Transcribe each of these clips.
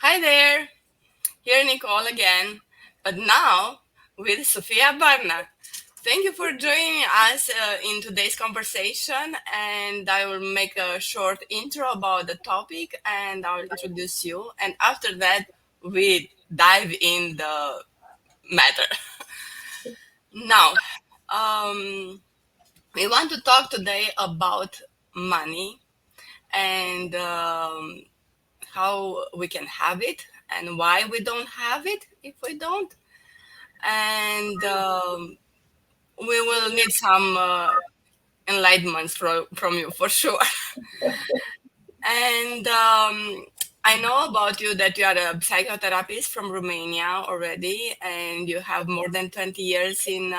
Hi there, here Nicole again, but now with Sophia Barna. Thank you for joining us in today's conversation, and I will make a short intro about the topic and I'll introduce you. And after that, we dive in the matter. Now, um, we want to talk today about money and how we can have it and why we don't have it if we don't. And we will need some enlightenments from you for sure. And I know about you that you are a psychotherapist from Romania already, and you have more than 20 years in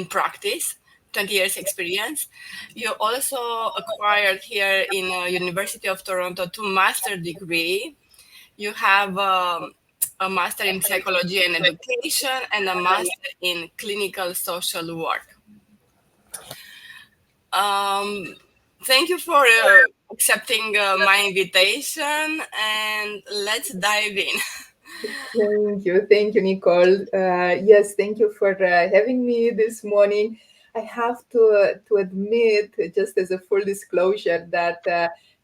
practice, 20 years experience. You also acquired here in University of Toronto two master degree. You have a master in psychology and education and a master in clinical social work. Um, Thank you for accepting my invitation, and let's dive in. Thank you, Nicole. Yes, thank you for having me this morning. I have to admit, just as a full disclosure, that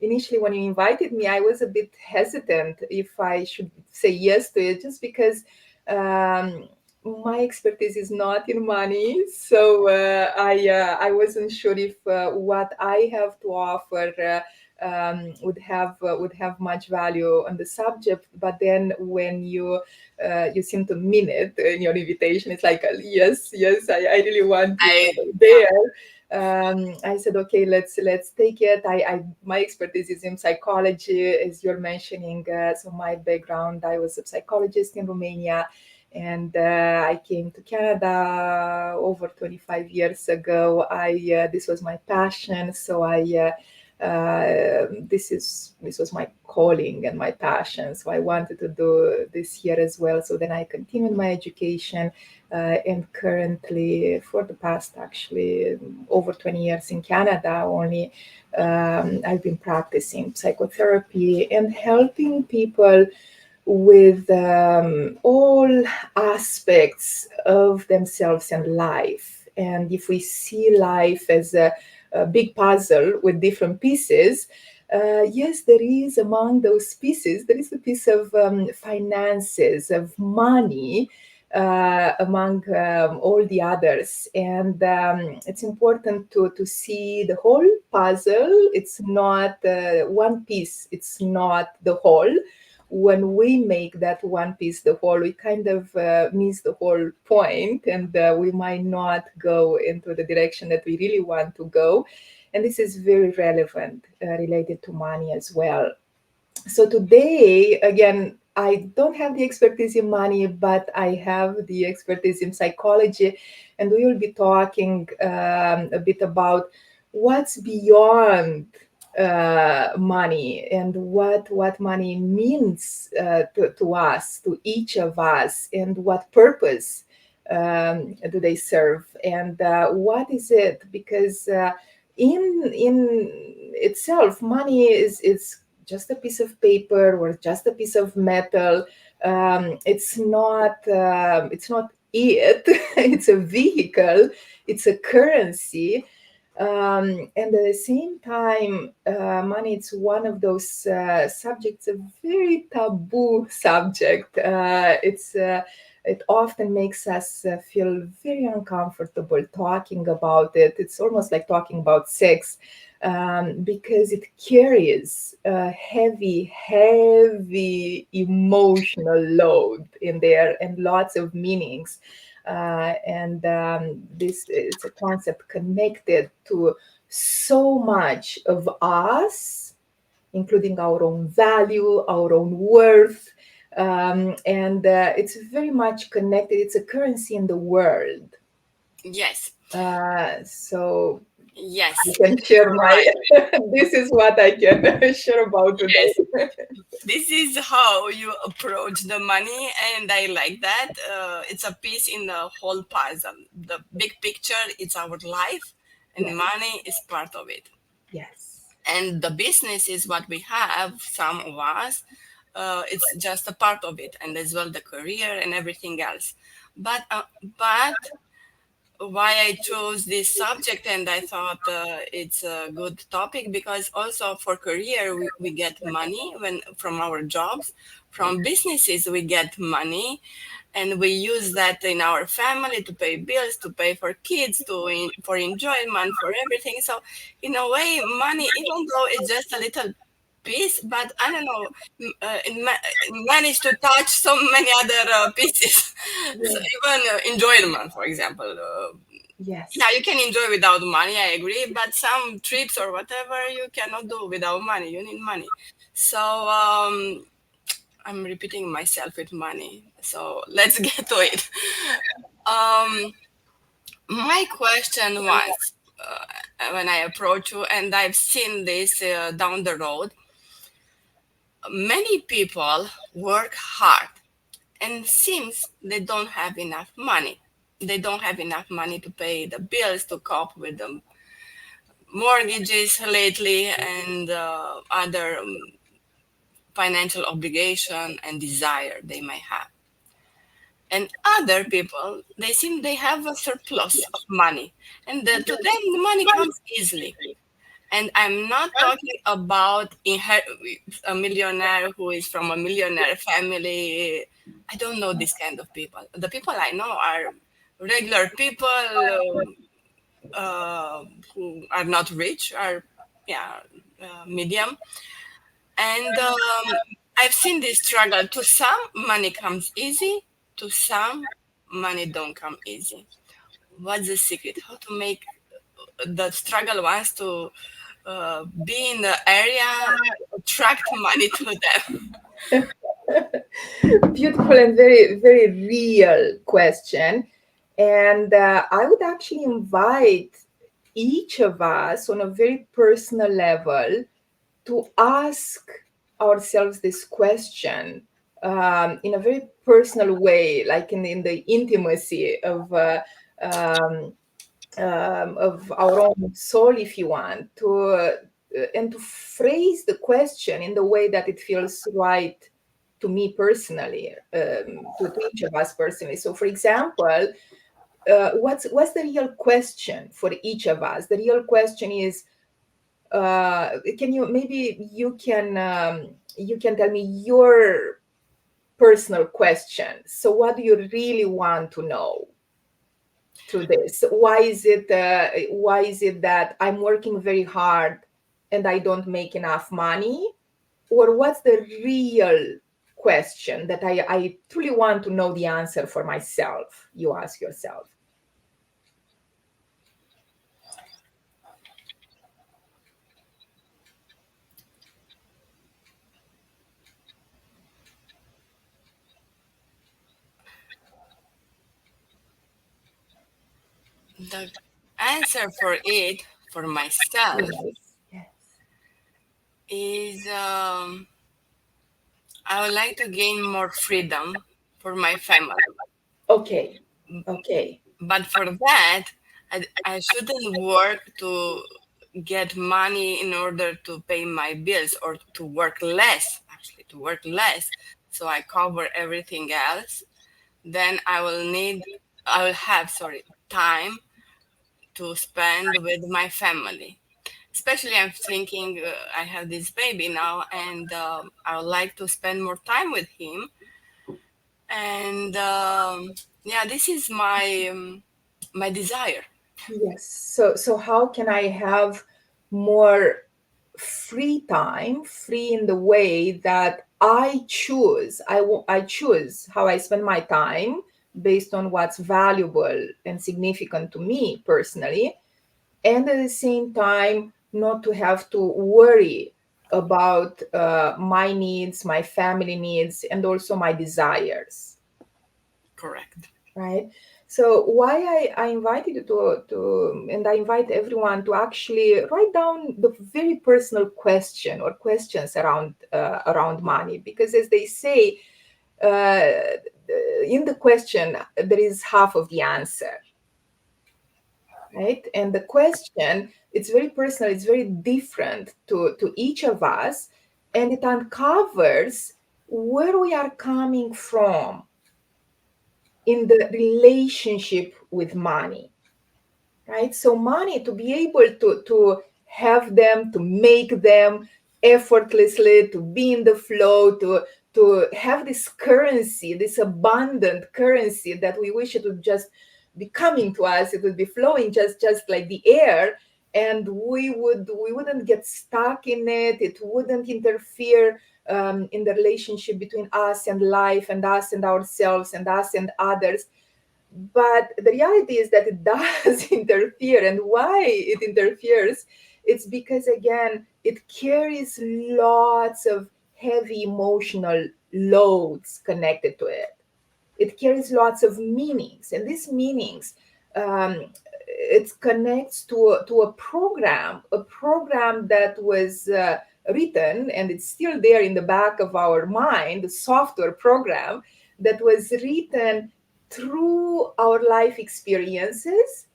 initially when you invited me, I was a bit hesitant if I should say yes to it, just because um, my expertise is not in money. So I wasn't sure if what I have to offer. Would have much value on the subject. But then when you seem to mean it in your invitation, it's like yes, yes, I really want you Yeah, there. I said, okay, let's take it. I my expertise is in psychology, as you're mentioning. So my background, I was a psychologist in Romania, and I came to Canada over 25 years ago. I This was my passion, so this was my calling and my passion. So I wanted to do this here as well. So then I continued my education, and currently, for the past actually over 20 years in Canada, only I've been practicing psychotherapy and helping people with all aspects of themselves and life. And if we see life as a big puzzle with different pieces, yes, there is among those pieces, there is a piece of finances, of money, among all the others. And it's important to see the whole puzzle. It's not one piece, it's not the whole. When we make that one piece the whole, we kind of miss the whole point, and we might not go into the direction that we really want to go. And this is very relevant, related to money as well. So today, again, I don't have the expertise in money, but I have the expertise in psychology, and we will be talking a bit about what's beyond money, and what money means to us, to each of us, and what purpose do they serve, and what is it? Because in itself, money is just a piece of paper or just a piece of metal. It's not it. It's a vehicle. It's a currency. And at the same time, money, it's one of those subjects, a very taboo subject. It often makes us feel very uncomfortable talking about it. It's almost like talking about sex, because it carries a heavy, heavy emotional load in there, and lots of meanings. And this it's a concept connected to so much of us, including our own value, our own worth. And it's very much connected. It's a currency in the world. yes, So I yes, can share you're my right. this is what I can share about Yes, today. this is how you approach the money, and I like that. It's a piece in the whole puzzle. The big picture, it's our life, and Yes, money is part of it. yes, And the business is what we have, some of us. it's just a part of it, and as well the career and everything else. But why I chose this subject, and I thought it's a good topic because also for career we get money when from our jobs, from businesses we get money, and we use that in our family to pay bills, to pay for kids, for enjoyment, for everything. So in a way, money, even though it's just a little piece, but I don't know, it managed to touch so many other pieces. So Yeah. even enjoyment, for example. Yes. Yeah, you can enjoy without money, I agree, but some trips or whatever you cannot do without money. You need money. So I'm repeating myself with money. So let's get to it. Um, my question was when I approach you, and I've seen this down the road, many people work hard and seems they don't have enough money. They don't have enough money to pay the bills, to cope with the mortgages lately, and other financial obligation and desire they may have. And other people, they seem they have a surplus of money, and to them the money comes easily. And I'm not talking about a millionaire who is from a millionaire family. I don't know this kind of people. The people I know are regular people, who are not rich, are, yeah, medium. And I've seen this struggle. To some, money comes easy. To some, money don't come easy. What's the secret? How to make the struggle wants to be in the area, attract money to them. Beautiful and very, very real question. And I would actually invite each of us on a very personal level to ask ourselves this question in a very personal way, like in the intimacy um, of our own soul, if you want, and to phrase the question in the way that it feels right to me personally, to each of us personally. So, for example, what's the real question for each of us? The real question is, can you maybe you can tell me your personal question. So, what do you really want to know through this? Why is it that I'm working very hard and I don't make enough money? Or what's the real question that I truly want to know the answer for myself? You ask yourself. The answer for it, for myself, Yes. Yes. is I would like to gain more freedom for my family. Okay. Okay. But for that, I shouldn't work to get money in order to pay my bills, or to work less, actually, to work less. So I cover everything else. Then I will have, sorry, time to spend with my family. Especially, I'm thinking I have this baby now, and I would like to spend more time with him. And yeah, this is my desire. Yes. So how can I have more free time, free in the way that I choose. I choose how I spend my time based on what's valuable and significant to me personally, and at the same time not to have to worry about my needs, my family needs, and also my desires, Correct. right? So why I invited you and I invite everyone to actually write down the very personal question or questions around money, because as they say, in the question there is half of the answer, right? And the question, it's very personal, it's very different to each of us, and it uncovers where we are coming from in the relationship with money, right? So money, to be able to have them, to make them effortlessly, to be in the flow, to have this currency, this abundant currency that we wish it would just be coming to us, it would be flowing just like the air, and we wouldn't get stuck in it, it wouldn't interfere in the relationship between us and life, and us and ourselves, and us and others. But the reality is that it does interfere. And why it interferes, it's because, again, it carries lots of heavy emotional loads connected to it. It carries lots of meanings, and these meanings, it connects to a program that was written, and it's still there in the back of our mind, the software program that was written through our life experiences,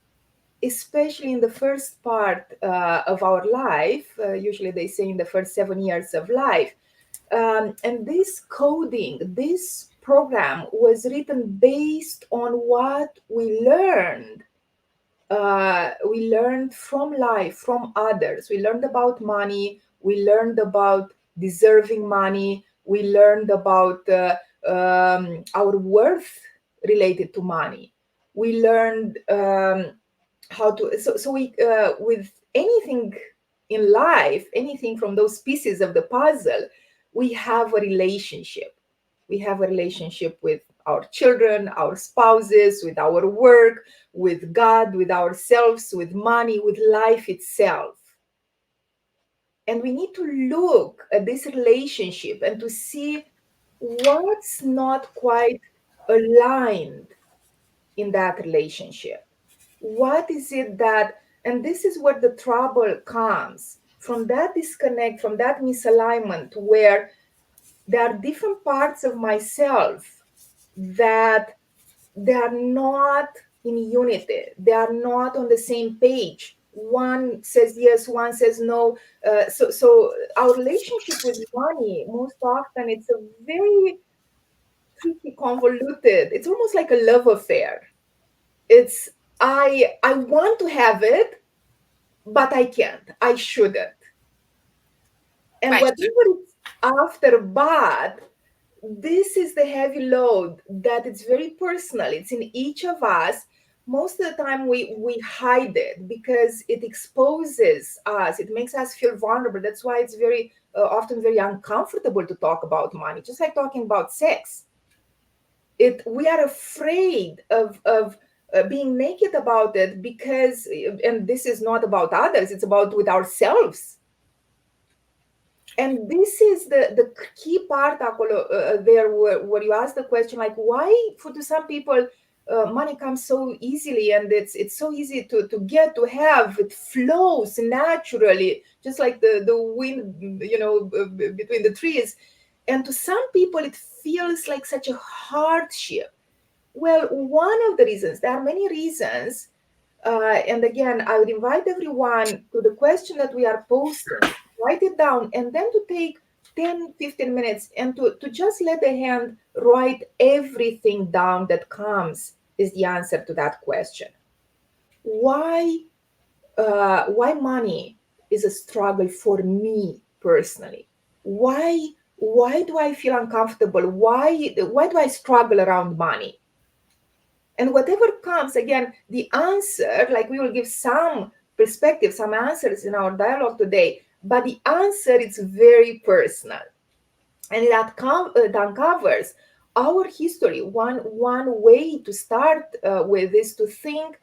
especially in the first part of our life. Usually they say in the first 7 years of life. And this coding, this program was written based on what we learned from life, from others. We learned about money. We learned about deserving money. We learned about our worth related to money. We learned how to. So we with anything in life, anything from those pieces of the puzzle, we have a relationship. We have a relationship with our children, our spouses, with our work, with God, with ourselves, with money, with life itself. And we need to look at this relationship and to see what's not quite aligned in that relationship. What is it that, and this is where the trouble comes from, that disconnect, from that misalignment, where there are different parts of myself that they are not in unity, they are not on the same page. One says yes, one says no. So our relationship with money, most often, it's a very tricky, convoluted, it's almost like a love affair. It's, I want to have it, but I can't, I shouldn't. And Right. whatever it's after but, this is the heavy load that it's very personal, it's in each of us. Most of the time we hide it because it exposes us, it makes us feel vulnerable. That's why it's very often very uncomfortable to talk about money, just like talking about sex. It We are afraid of being naked about it, because, and this is not about others, it's about with ourselves. And this is the key part, Akolo, there, where you ask the question, like, why for to some people money comes so easily, and it's so easy to get, to have, it flows naturally, just like the wind, between the trees. And to some people it feels like such a hardship. Well, one of the reasons, there are many reasons, and again, I would invite everyone to the question that we are posting, write it down, and then to take 10, 15 minutes and to just let the hand write everything down that comes is the answer to that question. Why money is a struggle for me personally? Why do I feel uncomfortable? Why do I struggle around money? And whatever comes, again, the answer, like, we will give some perspective, some answers in our dialogue today, but the answer is very personal. And that uncovers our history. One way to start with is to think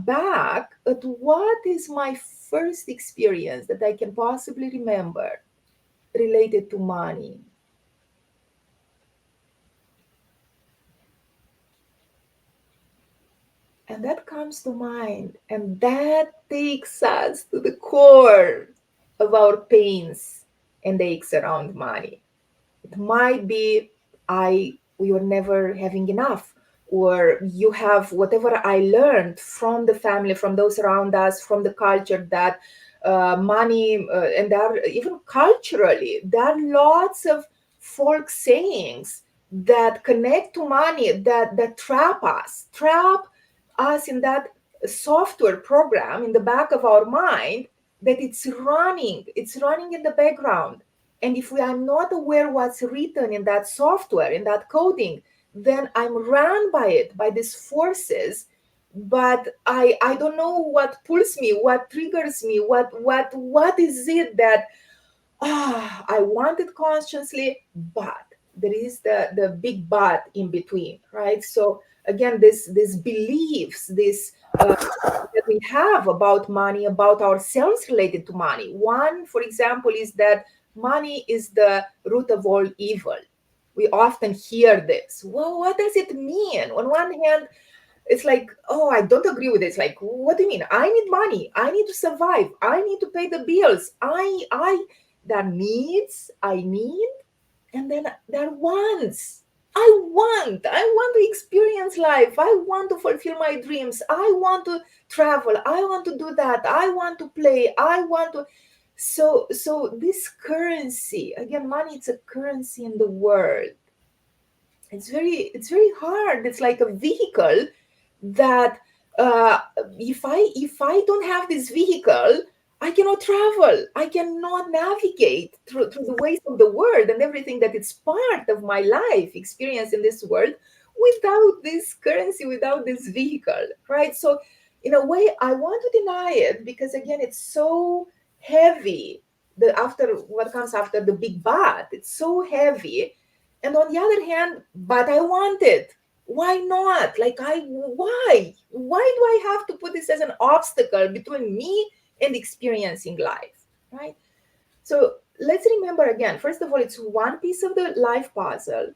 back at what is my first experience that I can possibly remember related to money. And that comes to mind, and that takes us to the core of our pains and aches around money. It might be, we were never having enough, or you have whatever I learned from the family, from those around us, from the culture, that money, and there are, even culturally, there are lots of folk sayings that connect to money, that trap us in that software program in the back of our mind, that it's running in the background. And if we are not aware what's written in that software, in that coding, then I'm run by it, by these forces. But I don't know what pulls me, what triggers me, what is it that I want it consciously, but there is the big but in between, right? So again, this beliefs, this that we have about money, about ourselves related to money. One, for example, is that money is the root of all evil. We often hear this. Well, what does it mean? On one hand, it's like, oh, I don't agree with this. Like, what do you mean? I need money. I need to survive. I need to pay the bills. There are needs I need, and then there are wants. I want to experience life. I want to fulfill my dreams. I want to travel. I want to do that. I want to play. I want to. So this currency, again, money, it's a currency in the world. It's very hard. It's like a vehicle that, uh, if I don't have this vehicle, I cannot travel. I cannot navigate through the ways of the world and everything that is part of my life experience in this world without this currency, without this vehicle, right? So in a way, I want to deny it because again, it's so heavy. The after what comes after the big but, it's so heavy. And on the other hand, but I want it. Why not? Like, why do I have to put this as an obstacle between me and experiencing life, right? So let's remember again, first of all, it's one piece of the life puzzle.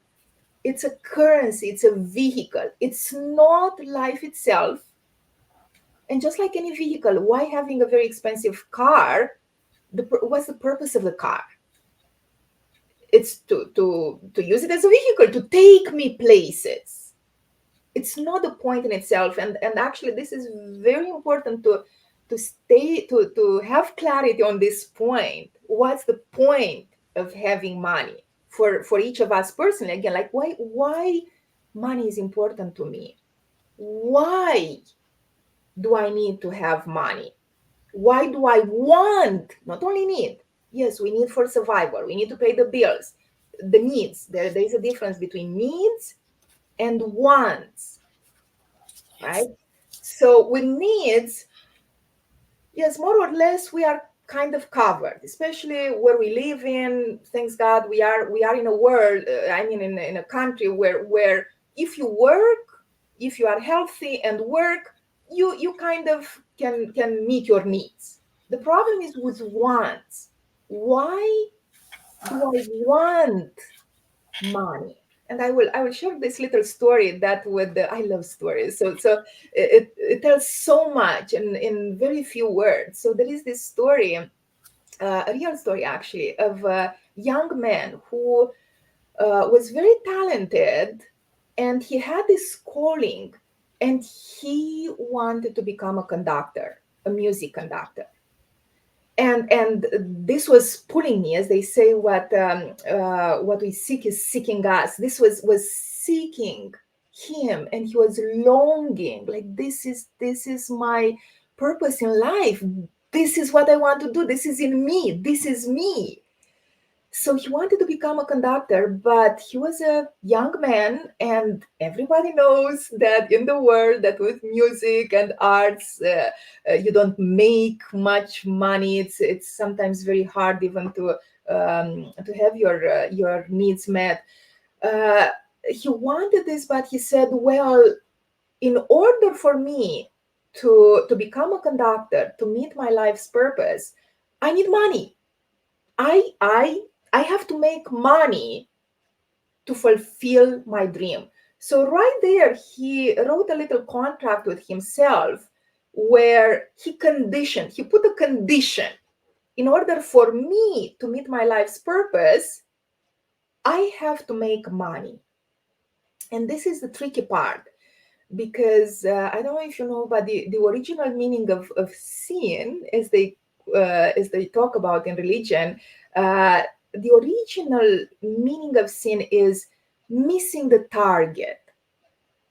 It's a currency, it's a vehicle, it's not life itself. And just like any vehicle, why having a very expensive car? What's the purpose of the car? It's to use it as a vehicle to take me places. It's not the point in itself. And actually, this is very important to have clarity on this point. What's the point of having money for each of us personally? Again, like, why money is important to me? Why do I need to have money? Why do I want, not only need? Yes, we need for survival. We need to pay the bills, the needs. There is a difference between needs and wants, right? So with needs, yes, more or less we are kind of covered, especially where we live in. Thanks God, we are in a world. I mean, in a country where if you work, if you are healthy and work, you kind of can meet your needs. The problem is with wants. Why do I want money? And I will share this little story that with the, I love stories. So it tells so much in very few words. So there is this story, a real story actually, of a young man who was very talented, and he had this calling, and he wanted to become a conductor, a music conductor. And this was pulling me, as they say, what we seek is seeking us. This was seeking him, and he was longing, like, this is my purpose in life. This is what I want to do. This is in me. This is me. So he wanted to become a conductor, but he was a young man, and everybody knows that in the world, that with music and arts, you don't make much money. It's sometimes very hard even to have your needs met. Uh, he wanted this, but he said, well, in order for me to become a conductor, to meet my life's purpose, I need money. I I I have to make money to fulfill my dream. So right there, he wrote a little contract with himself where he put a condition. In order for me to meet my life's purpose, I have to make money. And this is the tricky part, because I don't know if you know, but the original meaning of sin, as they talk about in religion, uh, the original meaning of sin is missing the target,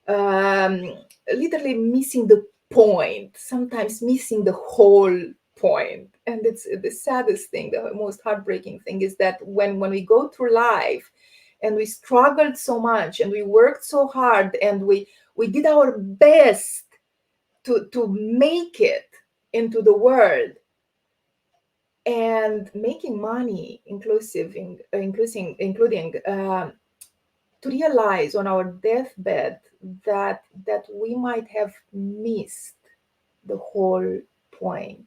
um, literally missing the point, sometimes missing the whole point. And it's the saddest thing, the most heartbreaking thing is that when we go through life and we struggled so much and we worked so hard and we did our best to make it into the world, and making money including to realize on our deathbed that we might have missed the whole point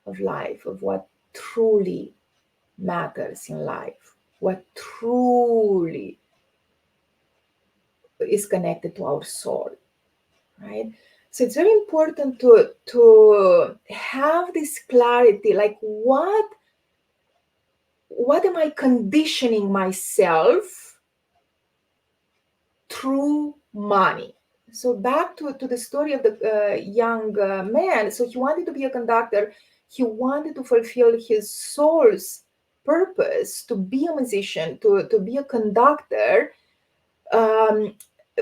of life, of what truly matters in life, what truly is connected to our soul, right? So it's very important to have this clarity, like what am I conditioning myself through money? So back to the story of the young man. So he wanted to be a conductor. He wanted to fulfill his soul's purpose to be a musician, to be a conductor. Um,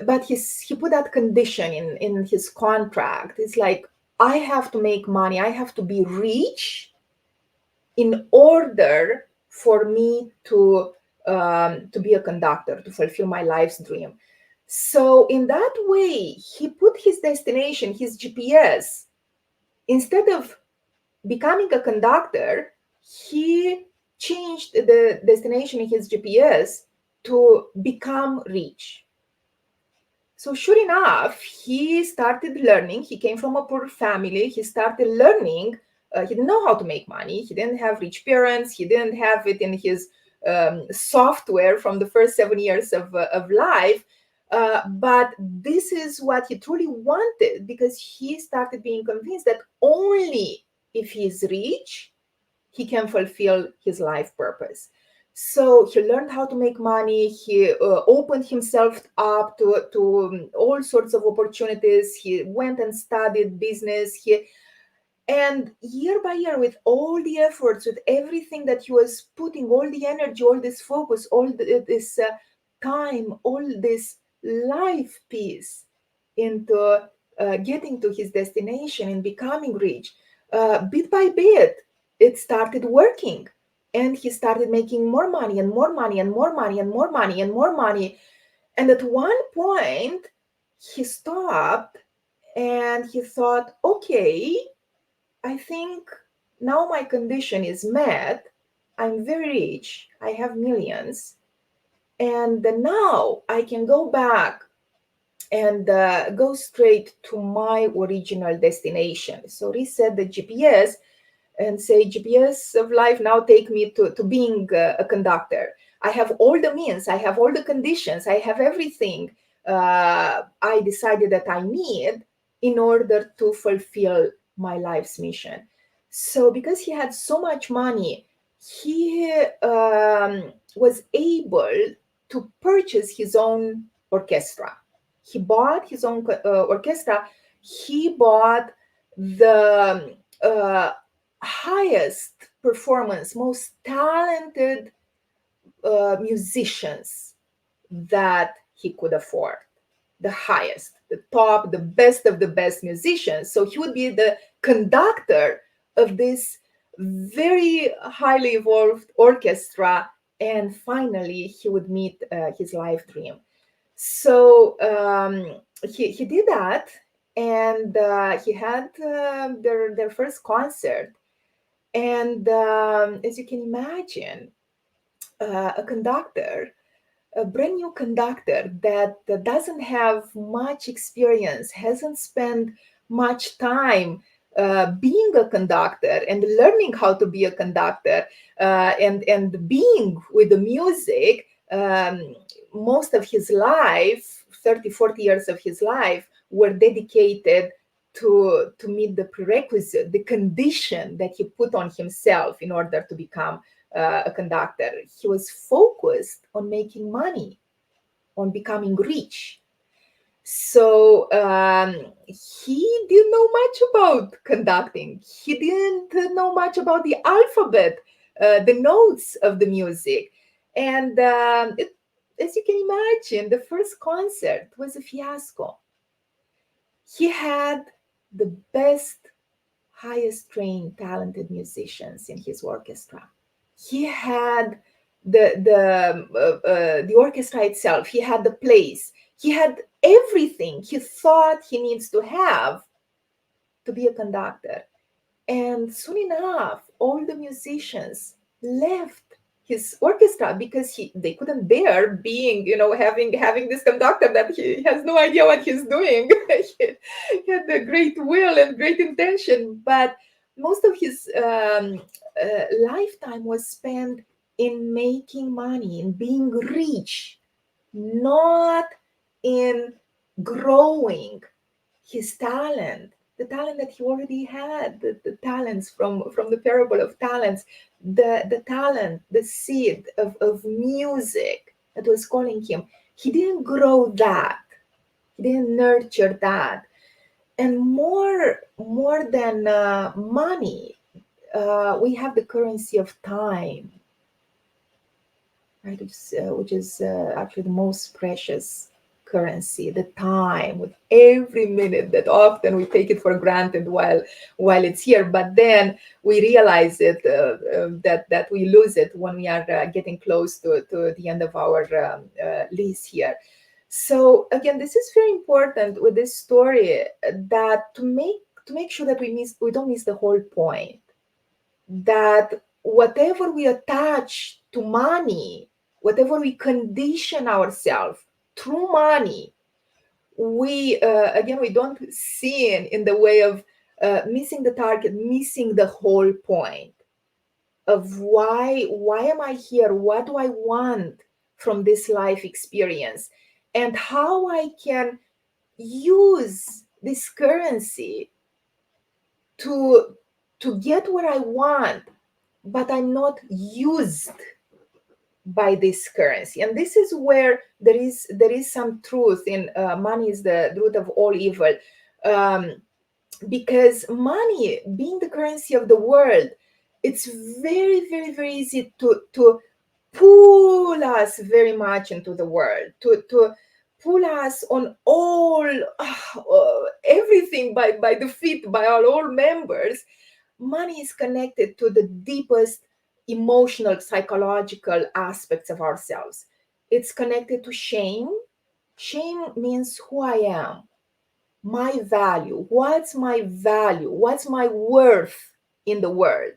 but he put that condition in his contract. It's like, I have to make money. I have to be rich in order for me to be a conductor, to fulfill my life's dream. So in that way, he put his destination, his GPS, instead of becoming a conductor, he changed the destination in his GPS to become rich. So sure enough, he started learning. He came from a poor family. He started learning. He didn't know how to make money. He didn't have rich parents. He didn't have it in his software from the first 7 years of life. But this is what he truly wanted, because he started being convinced that only if he's rich, he can fulfill his life purpose. So he learned how to make money. He opened himself up to all sorts of opportunities. He went and studied business. And year by year, with all the efforts, with everything that he was putting, all the energy, all this focus, this time, all this life piece into getting to his destination and becoming rich, bit by bit, it started working. And he started making more money and more money and more money and more money and more money. And at one point, he stopped and he thought, okay, I think now my condition is met. I'm very rich. I have millions. And now I can go back and go straight to my original destination. So reset the GPS and say, GPS of life, now take me to being a conductor. I have all the means, I have all the conditions, I have everything I decided that I need in order to fulfill my life's mission. So because he had so much money, he was able to purchase his own orchestra. He bought his own orchestra. He bought the highest performance, most talented musicians that he could afford. The highest, the top, the best of the best musicians. So he would be the conductor of this very highly evolved orchestra. And finally, he would meet his life dream. So he did that, and he had their first concert. And as you can imagine, a conductor, a brand new conductor that doesn't have much experience, hasn't spent much time being a conductor and learning how to be a conductor, and being with the music, most of his life, 30, 40 years of his life, were dedicated to meet the prerequisite, the condition that he put on himself in order to become a conductor. He was focused on making money, on becoming rich. So he didn't know much about conducting. He didn't know much about the alphabet. the notes of the music. And as you can imagine, the first concert was a fiasco. He had the best, highest trained, talented musicians in his orchestra. He had the orchestra itself. He had the place. He had everything he thought he needs to have to be a conductor. And soon enough, all the musicians left his orchestra because they couldn't bear being, having this conductor that he has no idea what he's doing. He had a great will and great intention, but most of his lifetime was spent in making money, in being rich, not in growing his talent, the talent that he already had, the talents from the parable of talents, the talent, the seed of music that was calling him. He didn't grow that. He didn't nurture that. And more than money, we have the currency of time, right? Which is actually the most precious currency, the time, with every minute that often we take it for granted while it's here, but then we realize that we lose it when we are getting close to the end of our lease here. So again, this is very important with this story, that to make sure that we don't miss the whole point, that whatever we attach to money, whatever we condition ourselves through money, we again, we don't sin in the way of missing the target, missing the whole point of why am I here, what do I want from this life experience, and how I can use this currency to get what I want, but I'm not used by this currency. And this is where there is some truth in money is the root of all evil, um, because money being the currency of the world, it's very, very, very easy to pull us very much into the world, to pull us on all everything by the feet, by all members. Money is connected to the deepest emotional, psychological aspects of ourselves. It's connected to shame. Shame means who I am, my value. What's my value? What's my worth in the world?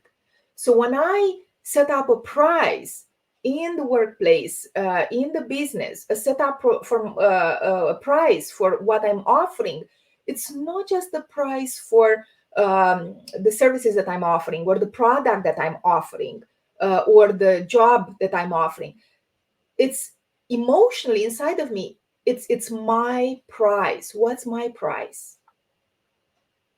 So when I set up a price in the workplace, in the business, a setup for a price for what I'm offering, it's not just the price for the services that I'm offering, or the product that I'm offering, or the job that I'm offering. It's emotionally inside of me. It's my price. What's my price?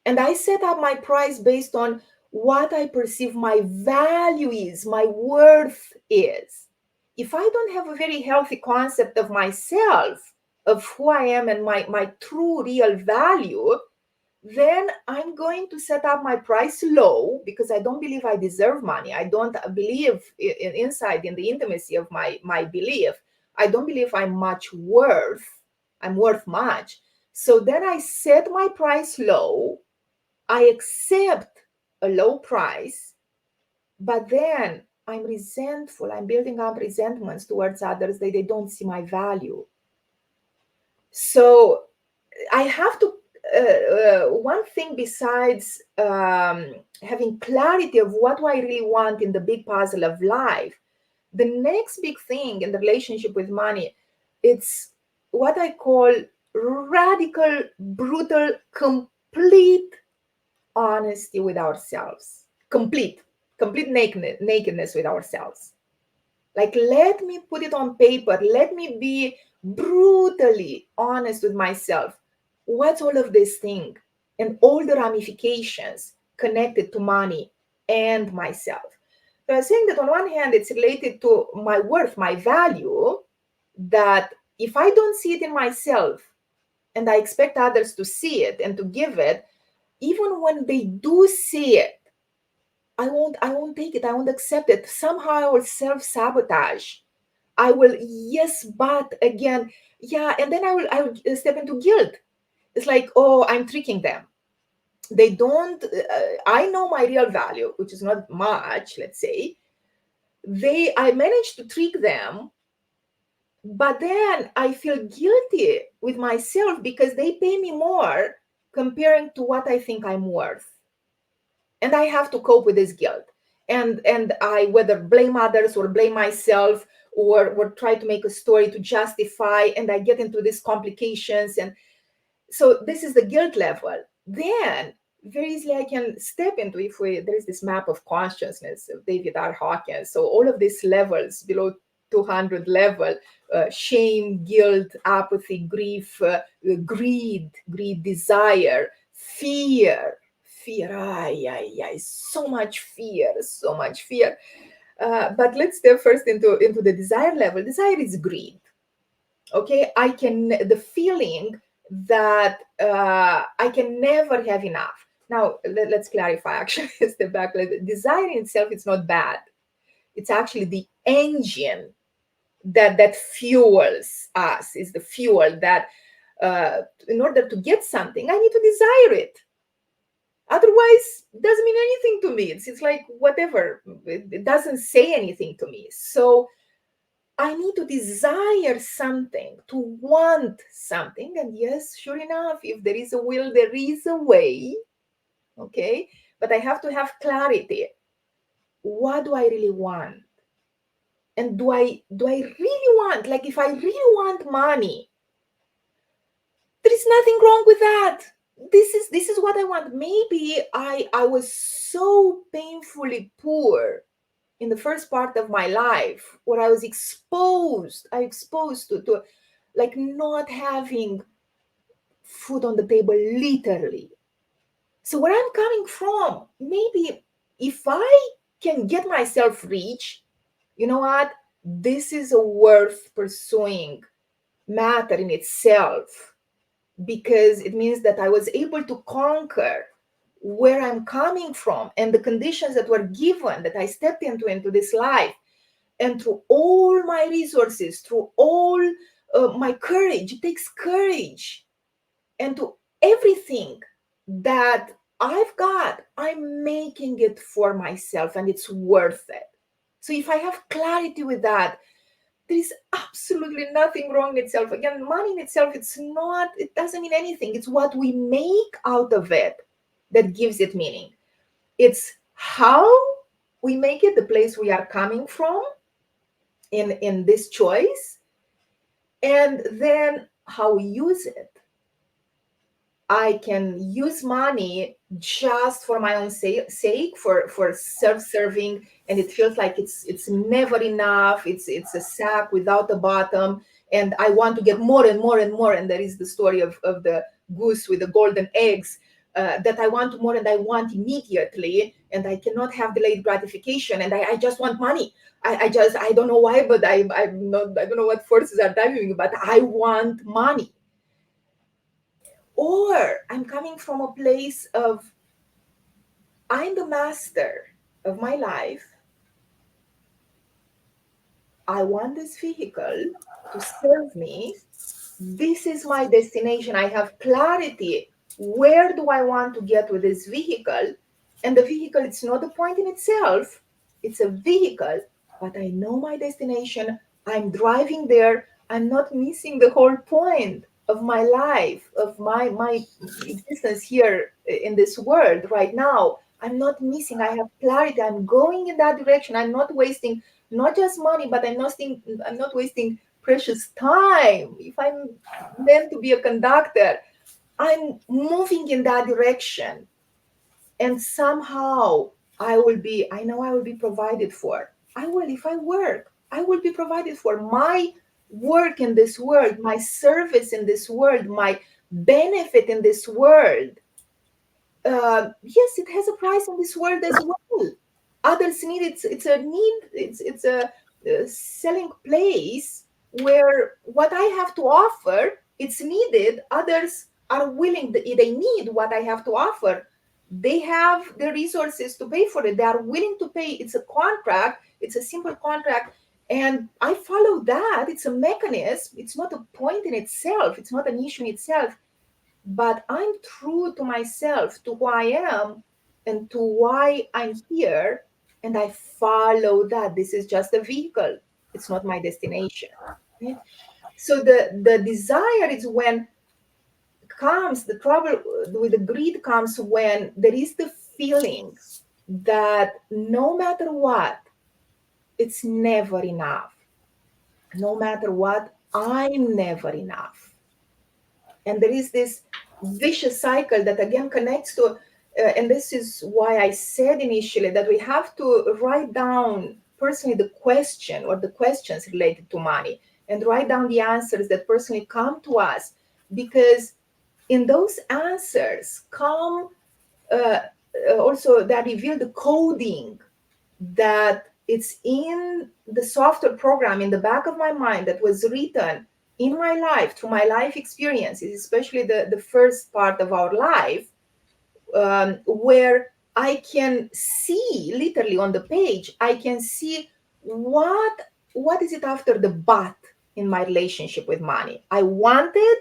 And I set up my price based on what I perceive my value is, my worth is. If I don't have a very healthy concept of myself, of who I am, and my true real value, then I'm going to set up my price low, because I don't believe I deserve money. I don't believe inside in the intimacy of my belief. I don't believe I'm much worth. I'm worth much. So then I set my price low. I accept a low price, but then I'm resentful. I'm building up resentments towards others. They don't see my value. So I have to, one thing besides having clarity of what do I really want in the big puzzle of life, the next big thing in the relationship with money, it's what I call radical, brutal, complete honesty with ourselves, complete nakedness with ourselves. Like, let me put it on paper, let me be brutally honest with myself. What's all of this thing and all the ramifications connected to money and myself? So I was saying that on one hand, it's related to my worth, my value, that if I don't see it in myself and I expect others to see it and to give it, even when they do see it, I won't take it. I won't accept it. Somehow I will self-sabotage. I will, yes, but again, yeah, and then I will step into guilt. It's like, oh, I'm tricking them. They don't, I know my real value, which is not much, let's say. I managed to trick them, but then I feel guilty with myself because they pay me more comparing to what I think I'm worth. And I have to cope with this guilt. And I whether blame others or blame myself, or try to make a story to justify, and I get into these complications. And so this is the guilt level. Then very easily I can step into, if we there is this map of consciousness of David R. Hawkins. So all of these levels below 200 level, shame, guilt, apathy, grief, greed, desire, fear, so much fear, so much fear. But let's step first into the desire level. Desire is greed. Okay, I can, the feeling that I can never have enough. Now let's clarify, actually. Step back. Desire in itself is not bad. It's actually the engine that fuels us. Is the fuel that, in order to get something, I need to desire it. Otherwise, it doesn't mean anything to me. It's like whatever. It doesn't say anything to me. So I need to desire something, to want something. And yes, sure enough, if there is a will, there is a way. Okay. But I have to have clarity. What do I really want? And do I really want, like, if I really want money, there is nothing wrong with that. This is what I want. Maybe I was so painfully poor in the first part of my life, where I exposed to like not having food on the table, literally. So where I'm coming from, maybe if I can get myself rich, you know what? This is a worth pursuing matter in itself, because it means that I was able to conquer where I'm coming from and the conditions that were given, that I stepped into this life. And through all my resources, through all my courage, it takes courage, and to everything that I've got, I'm making it for myself, and it's worth it. So if I have clarity with that, there is absolutely nothing wrong in itself. Again, money in itself, it doesn't mean anything. It's what we make out of it that gives it meaning. It's how we make it, the place we are coming from in this choice, and then how we use it. I can use money just for my own sake, for self-serving, and it feels like it's never enough. It's a sack without a bottom, and I want to get more and more and more. And there is the story of the goose with the golden eggs, that I want more and I want immediately, and I cannot have delayed gratification, and I just want money. I don't know why, but I'm not, I don't know what forces are driving me, but I want money. Or I'm coming from a place of, I'm the master of my life. I want this vehicle to serve me. This is my destination. I have clarity. Where do I want to get with this vehicle? And the vehicle, it's not a point in itself, it's a vehicle, but I know my destination. I'm driving there. I'm not missing the whole point of my life, of my existence here in this world right now. I'm not missing. I have clarity. I'm going in that direction. I'm not wasting not just money, but I'm not wasting precious time. If I'm meant to be a conductor, I'm moving in that direction. And somehow I know I will be provided for. I will, if I work, I will be provided for. My work in this world, my service in this world, my benefit in this world, yes, it has a price in this world as well. Others need it. It's a need. It's a selling place where what I have to offer, it's needed. Others are willing. They need what I have to offer. They have the resources to pay for it. They are willing to pay. It's a contract. It's a simple contract. And I follow that. It's a mechanism. It's not a point in itself. It's not an issue in itself. But I'm true to myself, to who I am, and to why I'm here. And I follow that. This is just a vehicle. It's not my destination. Right? So the desire is when comes the trouble with the greed comes when there is the feeling that no matter what, it's never enough. No matter what, I'm never enough. And there is this vicious cycle that again connects to, and this is why I said initially that we have to write down personally the question or the questions related to money and write down the answers that personally come to us, because in those answers come uh, also that reveal the coding that it's in the software program in the back of my mind that was written in my life through my life experiences, especially the first part of our life, where I can see literally on the page, I can see what is it after the but in my relationship with money. I wanted,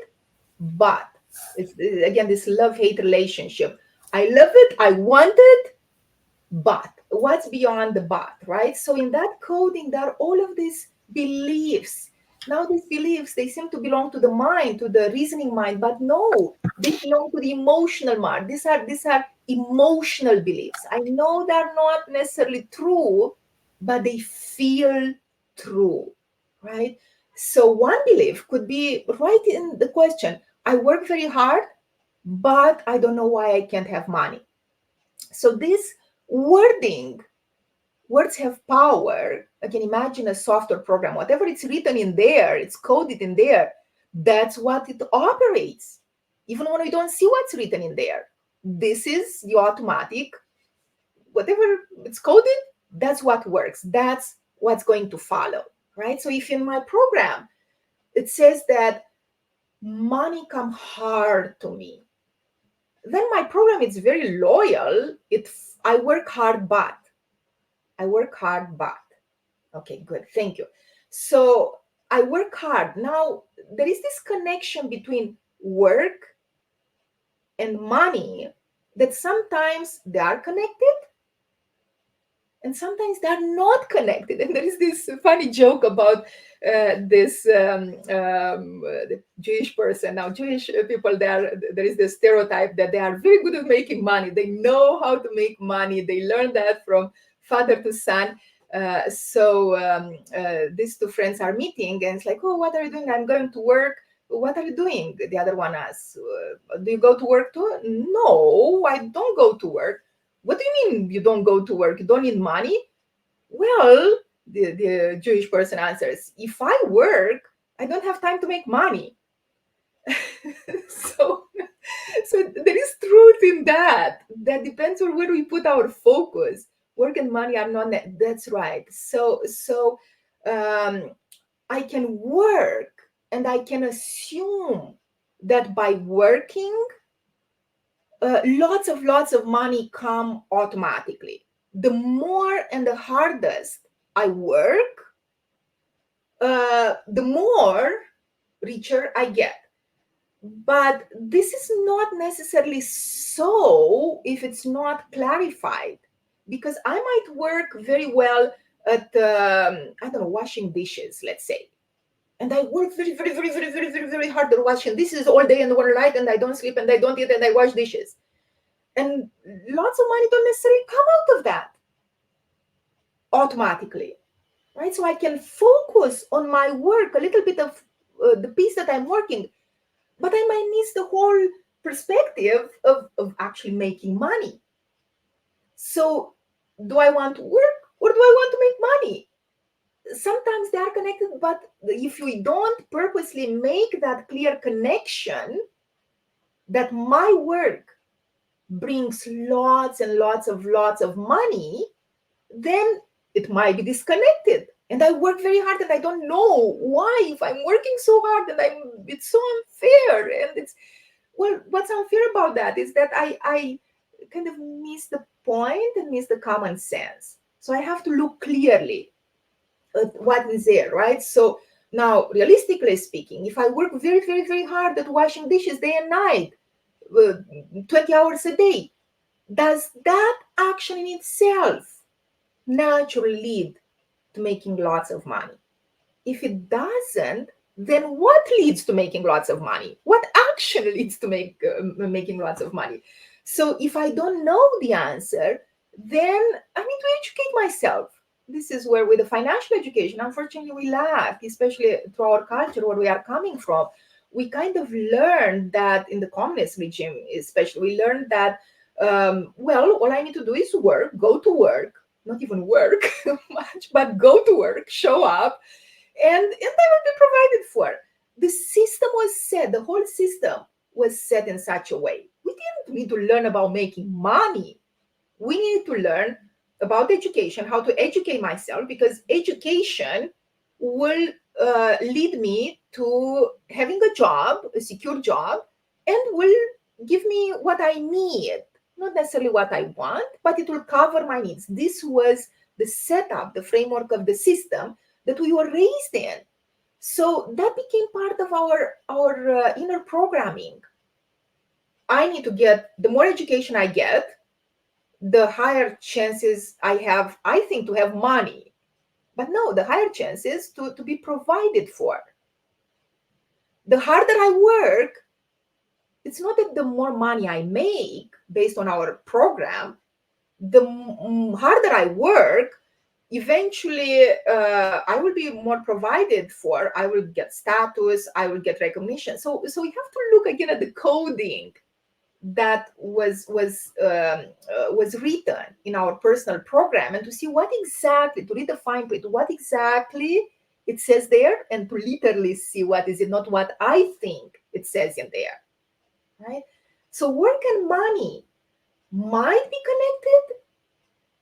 but it's again this love-hate relationship. I love it, I want it, but what's beyond the but, right? So in that coding, there are all of these beliefs. Now these beliefs, they seem to belong to the mind, to the reasoning mind, but no, they belong to the emotional mind. These are emotional beliefs. I know they're not necessarily true, but they feel true, right? So one belief could be right in the question: I work very hard, but I don't know why I can't have money. So this wording, words have power. I can imagine a software program, whatever it's written in there, it's coded in there. That's what it operates, even when we don't see what's written in there. This is the automatic, whatever it's coded, that's what works. That's what's going to follow, right? So if in my program it says that money come hard to me, then my program is very loyal. I work hard, but I work hard, but. Okay, good. Thank you. So I work hard. Now, there is this connection between work and money that sometimes they are connected and sometimes they're not connected. And there is this funny joke about this the Jewish person. Now, Jewish people, there is this stereotype that they are very good at making money. They know how to make money. They learn that from father to son. These two friends are meeting, and it's like, oh, what are you doing? I'm going to work. What are you doing? The other one asks, do you go to work too? No, I don't go to work. What do you mean you don't go to work? You don't need money? Well, the Jewish person answers, if I work, I don't have time to make money. so, so there is truth in that. That depends on where we put our focus. Work and money are not, that's right. Um, I can work and I can assume that by working, lots of money come automatically. The more and the hardest I work, the more richer I get. But this is not necessarily so if it's not clarified, because I might work very well at I don't know, washing dishes, let's say, and I work very hard at washing dishes all day and all night, and I don't sleep and I don't eat and I wash dishes. And lots of money don't necessarily come out of that automatically, right? So I can focus on my work, a little bit of the piece that I'm working, but I might miss the whole perspective of actually making money. So do I want to work or do I want to make money? Sometimes they are connected, but if we don't purposely make that clear connection that my work brings lots of money, then it might be disconnected. And I work very hard and I don't know why, if I'm working so hard and it's so unfair. And it's, well, what's unfair about that is that I kind of miss the point and miss the common sense. So I have to look clearly at what is there, right? So now, realistically speaking, if I work very, very, very hard at washing dishes day and night, uh, 20 hours a day, does that action in itself naturally lead to making lots of money? If it doesn't, then what leads to making lots of money? What action leads to making lots of money? So if I don't know the answer, then I need to educate myself. This is where, with the financial education, unfortunately, we lack, especially through our culture, where we are coming from. We kind of learned that in the communist regime, especially, we learned that, well, all I need to do is work, go to work, not even work much, but go to work, show up, and they will be provided for. The system was set, the whole system was set in such a way. We didn't need to learn about making money. We need to learn about education, how to educate myself, because education will lead me to having a job, a secure job, and will give me what I need. Not necessarily what I want, but it will cover my needs. This was the setup, the framework of the system that we were raised in. So that became part of our inner programming. I need to get, the more education I get, the higher chances I have, I think, to have money. But no, the higher chances to be provided for. The harder I work, it's not that the more money I make based on our program, the harder I work, eventually I will be more provided for. I will get status, I will get recognition. So we have to look again at the coding that was written in our personal program, and to see what exactly, to read the fine print, what exactly it says there, and to literally see what is it, not what I think it says in there, right? So work and money might be connected.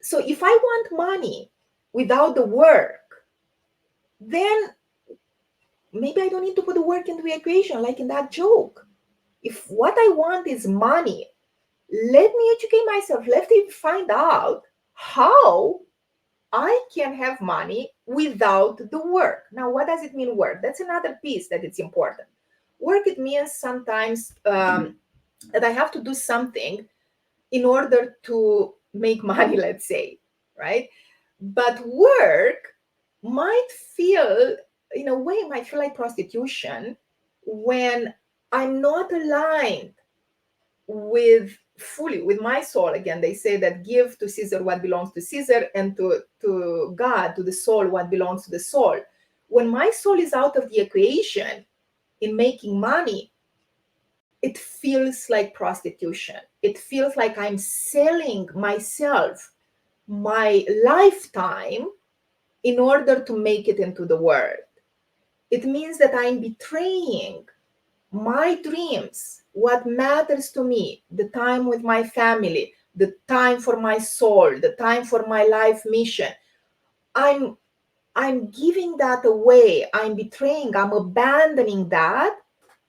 So if I want money without the work, then maybe I don't need to put the work into the equation, like in that joke. If what I want is money, let me educate myself. Let me find out how I can have money without the work. Now, what does it mean, work? That's another piece that it's important. Work, it means sometimes that I have to do something in order to make money, let's say, right? But work might feel, in a way, might feel like prostitution when I'm not aligned with fully with my soul. Again, they say that give to Caesar what belongs to Caesar, and to God, to the soul, what belongs to the soul. When my soul is out of the equation in making money, it feels like prostitution. It feels like I'm selling myself, my lifetime, in order to make it into the world. It means that I'm betraying my dreams, what matters to me, the time with my family, the time for my soul, the time for my life mission. I'm I'm giving that away. I'm betraying, I'm abandoning that,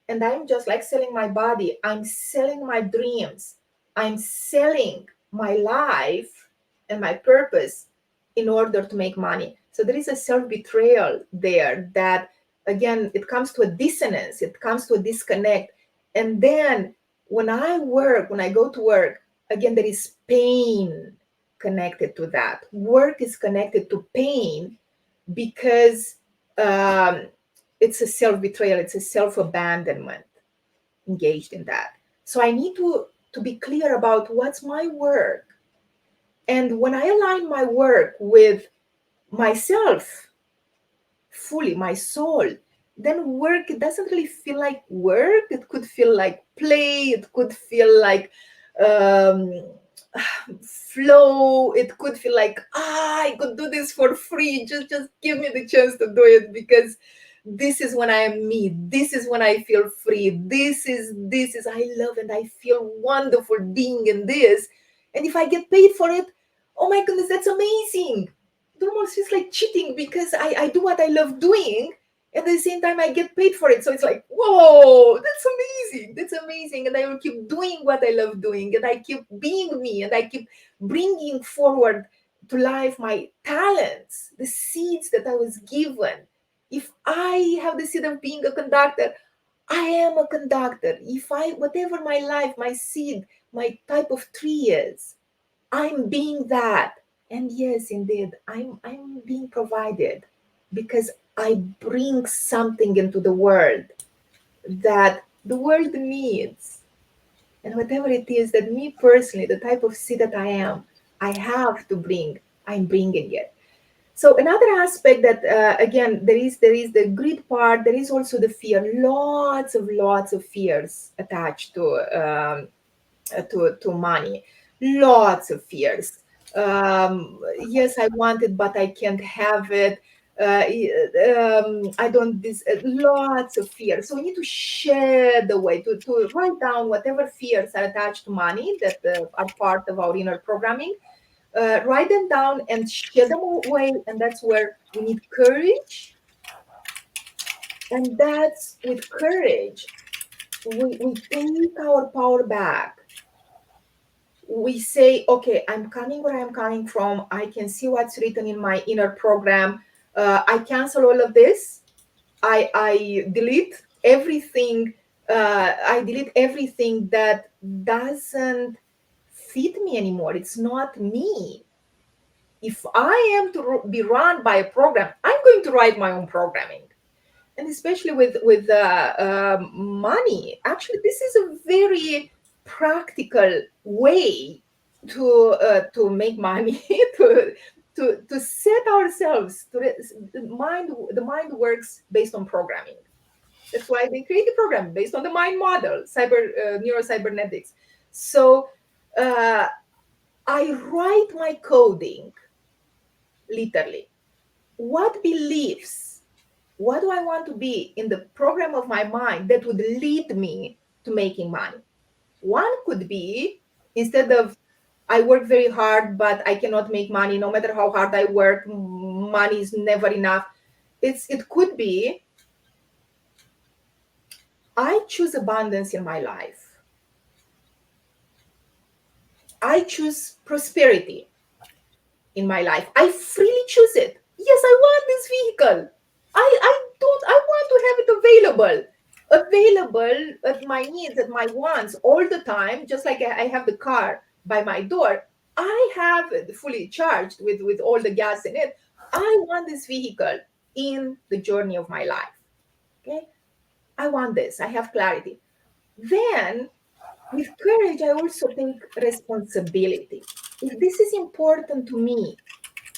and I'm just like selling my body. I'm selling my dreams. I'm selling my life and my purpose in order to make money. So there is a self-betrayal there that, again, it comes to a dissonance, it comes to a disconnect. And then when I work, when I go to work, again, there is pain connected to that. Work is connected to pain because um, it's a self-betrayal, it's a self-abandonment engaged in that. So I need to be clear about what's my work. And when I align my work with myself fully, my soul, then work, it doesn't really feel like work. It could feel like play, it could feel like um, flow, it could feel like, I could do this for free, just give me the chance to do it, because this is when I am me, this is when I feel free, this is I love and I feel wonderful being in this. And if I get paid for it, oh my goodness, that's amazing. It almost feels like cheating, because I do what I love doing, At the same time I get paid for it. So it's like, whoa, that's amazing, that's amazing. And I will keep doing what I love doing, and I keep being me, and I keep bringing forward to life my talents, the seeds that I was given. If I have the seed of being a conductor, I am a conductor. If I, whatever my life, my seed, my type of tree is, I'm being that. And yes, indeed, I'm being provided because I bring something into the world that the world needs. And whatever it is that me personally, the type of seed that I am, I have to bring, I'm bringing it. So another aspect that again, there is the greed part. There is also the fear. Lots of fears attached to money. Lots of fears. Yes, I want it, but I can't have it. I don't. This lots of fears. So we need to shed away, to write down whatever fears are attached to money that are part of our inner programming. Write them down and shed them away, and that's where we need courage. And that's with courage we take our power back. We say, okay, I'm coming where I'm coming from. I can see what's written in my inner program. I cancel all of this. I delete everything. I delete everything that doesn't fit me anymore. It's not me. If I am to be run by a program, I'm going to write my own programming. And especially with money, actually, this is a very practical way to make money, to set ourselves to the mind works based on programming. That's why they create a program based on the mind model, neurocybernetics. So uh, I write my coding literally. What beliefs, what do I want to be in the program of my mind that would lead me to making money? One could be, instead of I work very hard, but I cannot make money no matter how hard I work, money is never enough. It could be I choose abundance in my life. I choose prosperity in my life. I freely choose it. Yes, I want this vehicle. I want to have it available at my needs, at my wants all the time, just like I have the car by my door. I have it fully charged with all the gas in it. I want this vehicle in the journey of my life. Okay. I want this. I have clarity. Then with courage, I also think responsibility. If this is important to me,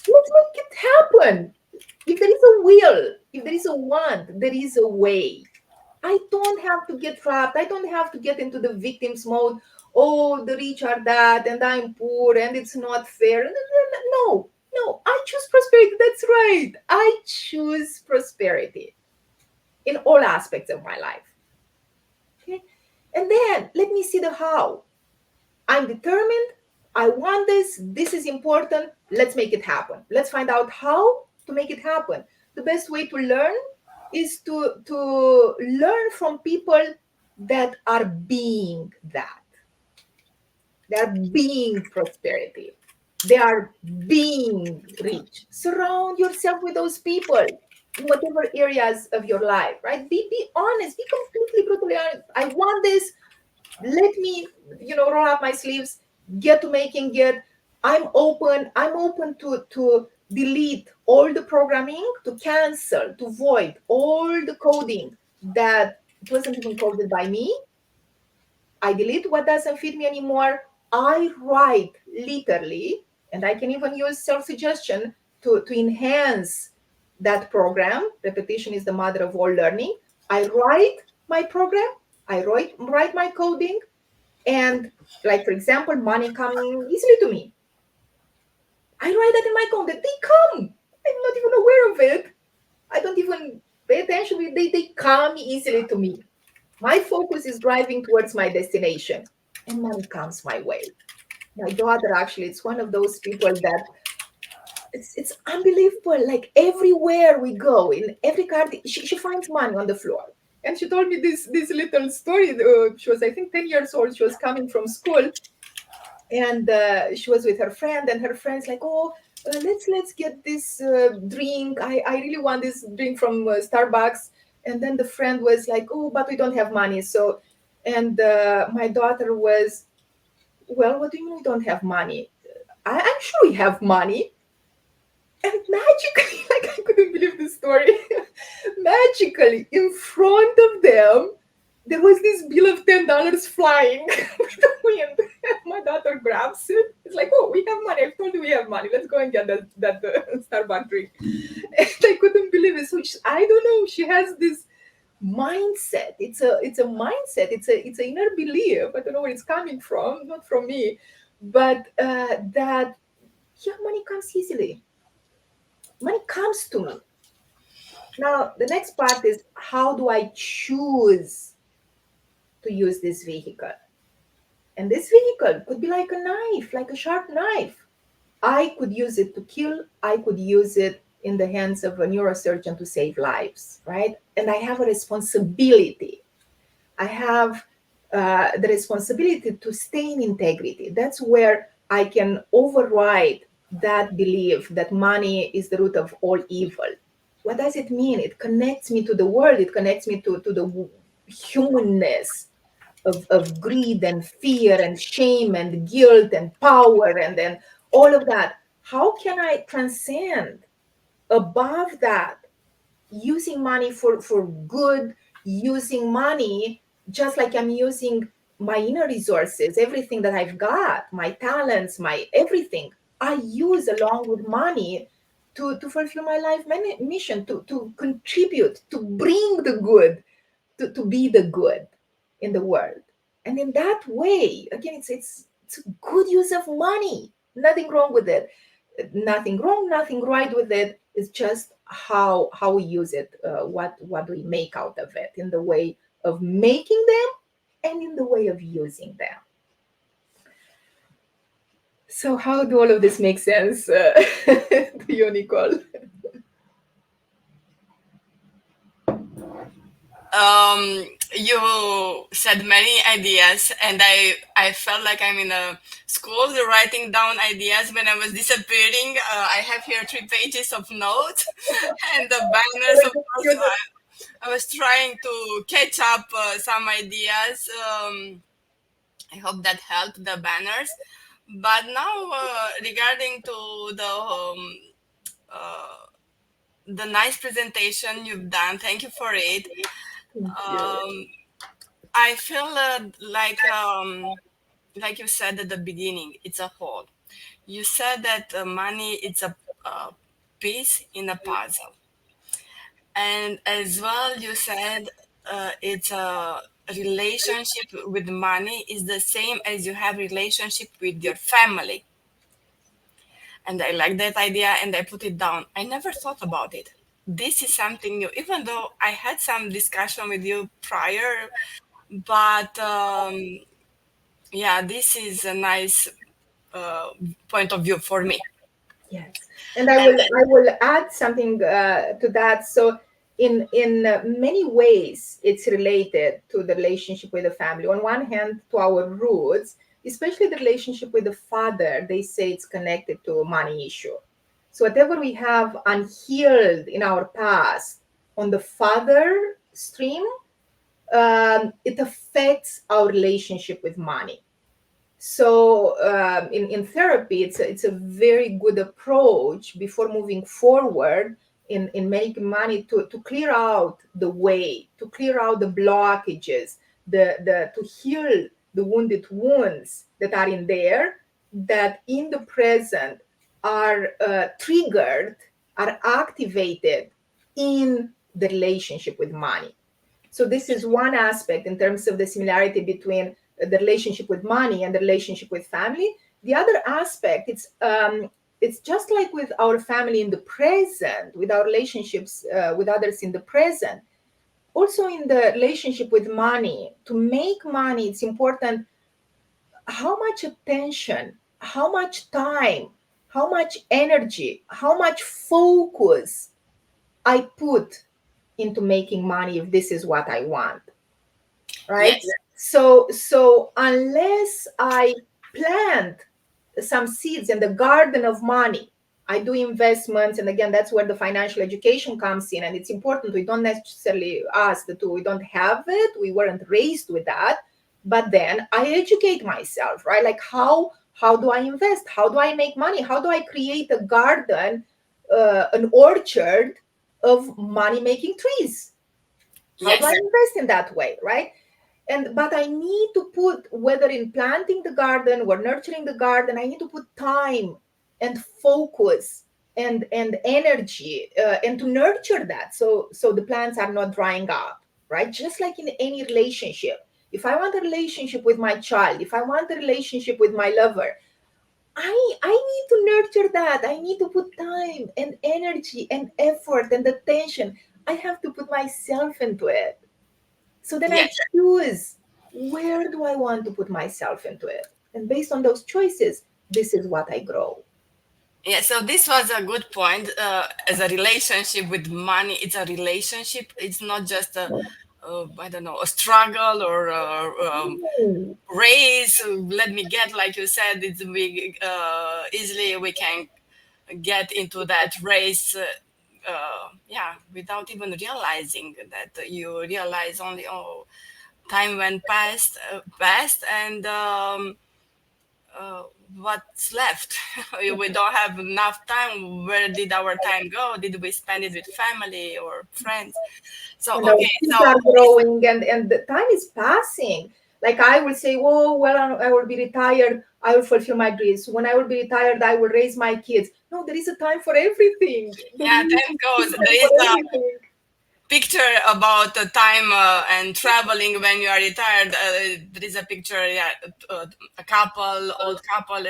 let's make it happen. If there is a will, if there is a want, there is a way. I don't have to get trapped. I don't have to get into the victim's mode. Oh, the rich are that, and I'm poor, and it's not fair. No, no, I choose prosperity. That's right. I choose prosperity in all aspects of my life. Okay. And then let me see the how. I'm determined. I want this. This is important. Let's make it happen. Let's find out how to make it happen. The best way to learn is to learn from people that are being that. They are being prosperity. They are being rich. Surround yourself with those people in whatever areas of your life, right? Be honest. Be completely brutally honest. I want this. Let me, roll up my sleeves, get to making it. I'm open to delete all the programming, to cancel, to void all the coding that it wasn't even coded by me. I delete what doesn't fit me anymore. I write literally, and I can even use self-suggestion to enhance that program. Repetition is the mother of all learning. I write my program, I write my coding, and like, for example, money come easily to me. I write that in my content. They come. I'm not even aware of it. I don't even pay attention. They come easily to me. My focus is driving towards my destination, and money comes my way. My daughter actually, it's one of those people that It's unbelievable. Like everywhere we go, in every car, she finds money on the floor. And she told me this little story. She was, I think, 10 years old. She was coming from school, and she was with her friend, and her friend's like, oh, let's get this drink. I really want this drink from Starbucks. And then the friend was like, oh, but we don't have money. So, and my daughter was, well, what do you mean we don't have money? I'm sure we have money. And magically, like I couldn't believe this story. Magically, in front of them, there was this bill of $10 flying with the wind. My daughter grabs it. It's like, oh, we have money. I told you we have money. Let's go and get that Starbucks drink. And I couldn't believe it. So I don't know. She has this mindset. It's a mindset. It's an inner belief. I don't know where it's coming from. Not from me, but that yeah, money comes easily. Money comes to me. Now, the next part is, how do I choose to use this vehicle? And this vehicle could be like a knife, like a sharp knife. I could use it to kill, I could use it in the hands of a neurosurgeon to save lives, right? And I have a responsibility. I have the responsibility to stay in integrity. That's where I can override that belief that money is the root of all evil. What does it mean? It connects me to the world, it connects me to the humanness of greed and fear and shame and guilt and power and then all of that. How can I transcend above that, using money for good, using money just like I'm using my inner resources, everything that I've got, my talents, my everything, I use along with money to fulfill my life mission, to contribute, to bring the good, to be the good in the world. And in that way, again, it's a good use of money. Nothing wrong with it. Nothing wrong, nothing right with it. It's just how we use it, what we make out of it in the way of making them and in the way of using them. So how do all of this make sense to you, Nicole? You said many ideas, and I felt like I'm in a school writing down ideas when I was disappearing. I have here 3 pages of notes and the banners. Of course, I was trying to catch up some ideas. I hope that helped the banners. But now, regarding to uh, the nice presentation you've done, thank you for it. Thank you. Um, I feel like you said at the beginning, it's a whole. You said that money is a piece in a puzzle, and as well you said it's a relationship with money is the same as you have relationship with your family. And I like that idea, and I put it down. I never thought about it. This is something new, even though I had some discussion with you prior, but yeah, this is a nice uh, point of view for me. Yes, and I And will add something to that. So, in many ways, it's related to the relationship with the family. On one hand, to our roots, especially the relationship with the father, they say it's connected to money issue. So, whatever we have unhealed in our past on the father stream, it affects our relationship with money. So in therapy, it's a very good approach before moving forward in making money, to clear out the way, to clear out the blockages, the to heal the wounded wounds that are in there, that in the present are triggered, are activated in the relationship with money. So this is one aspect in terms of the similarity between the relationship with money and the relationship with family. The other aspect, it's just like with our family in the present, with our relationships with others in the present. Also in the relationship with money, to make money, it's important how much attention, how much time, how much energy, how much focus I put into making money if this is what I want, right? Yes. So unless I plant some seeds in the garden of money, I do investments, and again, that's where the financial education comes in. And it's important. We don't necessarily ask the two. We don't have it. We weren't raised with that. But then I educate myself, right? Like how do I invest? How do I make money? How do I create a garden, an orchard of money making trees? How do I Yes. invest in that way, right? And but I need to put, whether in planting the garden or nurturing the garden, I need to put time and focus and energy, and to nurture that, so the plants are not drying up, right? Just like in any relationship, if I want a relationship with my child, if I want a relationship with my lover, I need to nurture that. I need to put time and energy and effort and attention. I have to put myself into it. So then I Yes. choose, where do I want to put myself into it? And based on those choices, this is what I grow. Yeah, so this was a good point. As a relationship with money, it's a relationship. It's not just I don't know, a struggle or Mm. race. Let me get, like you said, it's we easily we can get into that race. Yeah, without even realizing that you realize only, oh, time went past, and uh, what's left? We don't have enough time. Where did our time go? Did we spend it with family or friends? So And our okay, kids so are growing, and the time is passing. Like I will say, oh, well, I will be retired. I will fulfill my dreams. When I will be retired, I will raise my kids. No, there is a time for everything. There yeah, is time goes. a time There for is a everything. picture about the time and traveling when you are retired. There is a picture, yeah, a couple, old couple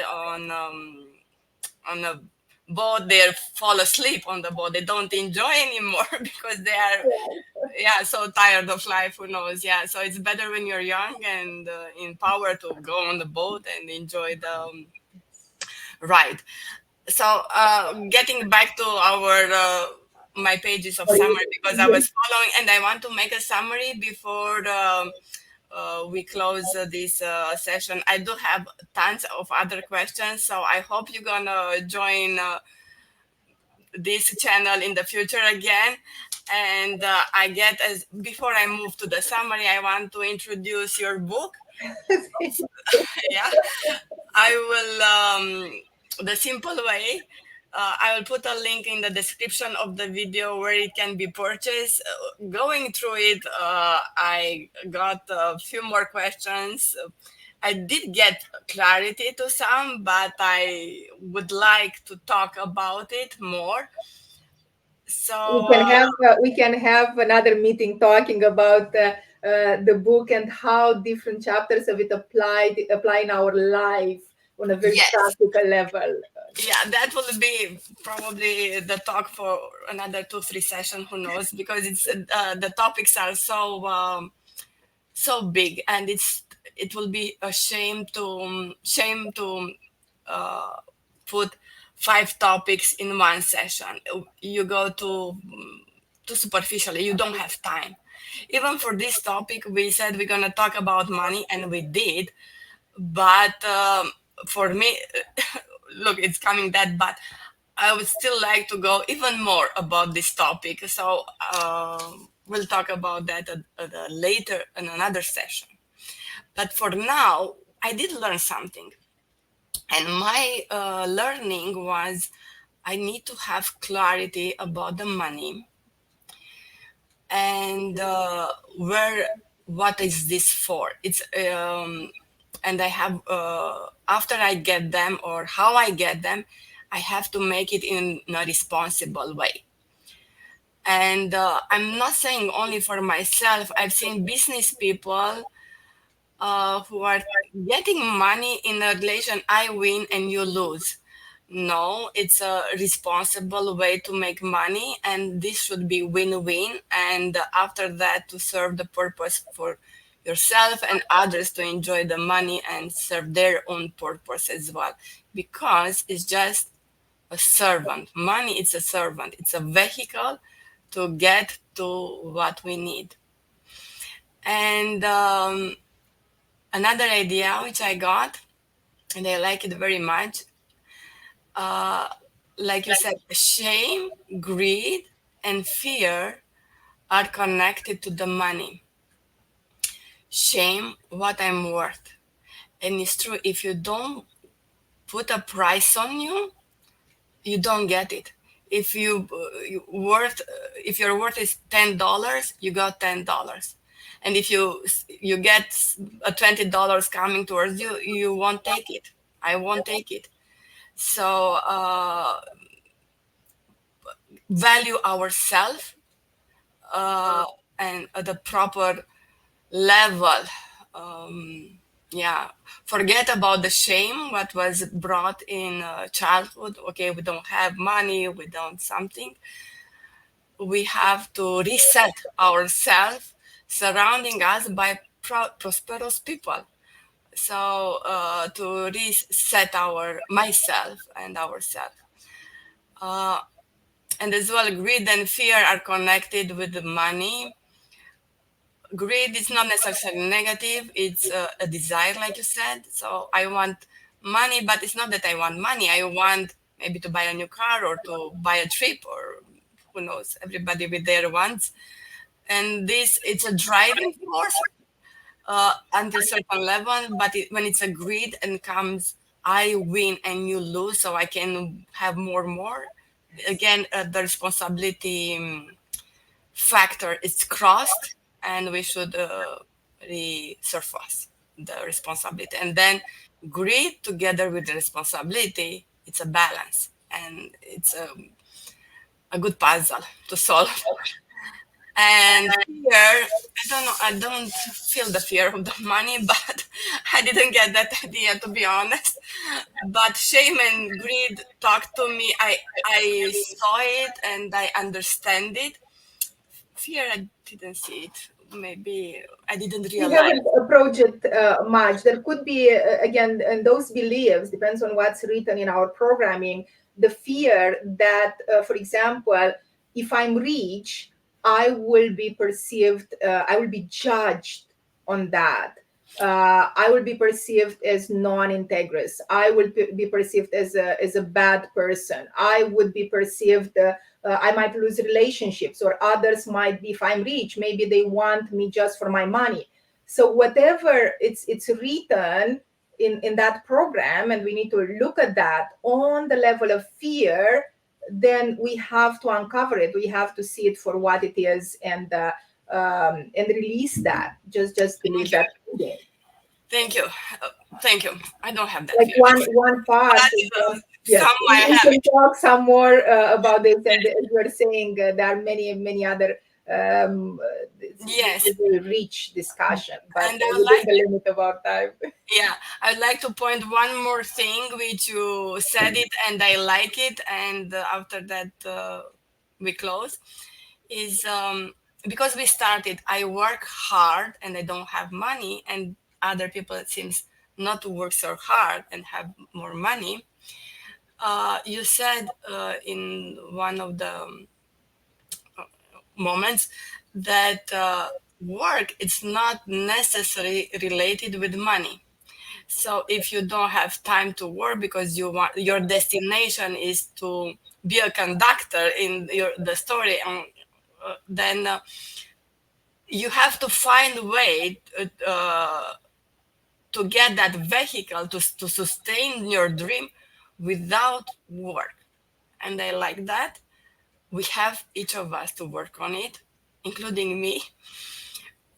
on a boat. They fall asleep on the boat. They don't enjoy anymore because they are, yeah, so tired of life. Who knows? Yeah, so it's better when you're young and in power to go on the boat and enjoy the ride. So getting back to our my pages of summary, because I was following and I want to make a summary before we close this session. I do have tons of other questions, so I hope you're gonna join this channel in the future again. And I get, as before I move to the summary, I want to introduce your book. Yeah, I will, the simple way, I will put a link in the description of the video where it can be purchased. Going through it, I got a few more questions. I did get clarity to some, but I would like to talk about it more. So, We can have another meeting talking about the book and how different chapters of it apply in our life on a very yes. practical level. Yeah, that will be probably the talk for another 2 3 sessions. Who knows? Because it's the topics are so so big, and it will be a shame to uh, put 5 topics in one session. You go too superficially. You don't have time. Even for this topic, we said we're gonna talk about money, and we did, but for me, look, it's coming that, but I would still like to go even more about this topic. So we'll talk about that at a later in another session. But for now, I did learn something, and my learning was I need to have clarity about the money and where what is this for. It's and I have after I get them or how I get them, I have to make it in a responsible way. And I'm not saying only for myself. I've seen business people who are getting money in a relation. I win and you lose. No, it's a responsible way to make money, and this should be win-win. And after that, to serve the purpose for yourself and others to enjoy the money and serve their own purpose as well. Because it's just a servant. Money is a servant. It's a vehicle to get to what we need. And another idea which I got, and I like it very much, uh, like you said, shame, greed, and fear are connected to the money. Shame, what I'm worth. And it's true, if you don't put a price on you, you don't get it. If if your worth is $10, you got $10. And if you get a $20 coming towards you, you won't take it. I won't take it. So value ourselves, uh, and at the proper level. Um, yeah, forget about the shame what was brought in childhood. Okay, we don't have money, we don't something. We have to reset ourselves, surrounding us by prosperous people. So to reset our myself and ourselves. Uh, and as well, greed and fear are connected with the money. Greed is not necessarily negative, it's a desire, like you said. So I want money, but it's not that I want money. I want maybe to buy a new car or to buy a trip, or who knows, everybody with their wants. And this, it's a driving force until a certain level, but when it's a greed and comes, I win and you lose, so I can have more. Again, the responsibility factor is crossed, and we should resurface the responsibility. And then greed together with the responsibility, it's a balance, and it's a good puzzle to solve. And fear, I don't know, I don't feel the fear of the money, but I didn't get that idea, to be honest. But shame and greed talk to me. I saw it and I understand it. Fear, I didn't see it. Maybe I didn't We realize. haven't approached it much. There could be, again, and those beliefs depends on what's written in our programming. The fear that, for example, if I'm rich, I will be perceived, I will be judged on that. I will be perceived as non-integrous. I will be perceived as a bad person. I would be perceived. I might lose relationships, or others might be. If I'm rich, maybe they want me just for my money. So whatever it's written in that program, and we need to look at that on the level of fear, then we have to uncover it. We have to see it for what it is, and release that. Just Thank believe you. that feeling. Thank you. Thank you. I don't have that Like fear. one part But is some yes, might we have can it. talk some more about this, and as you are saying, there are many other Yes. this is a rich discussion, but And I would within like, the limit of our time. yeah, I'd like to point one more thing which you said it and I like it. And after that, we close. Is because we started, I work hard and I don't have money, and other people, it seems, not to work so hard and have more money. You said in one of the moments that work it's not necessarily related with money. So if you don't have time to work because you want, your destination is to be a conductor in the story, then you have to find a way to get that vehicle to sustain your dream without work. And I like that. We have each of us to work on it, including me.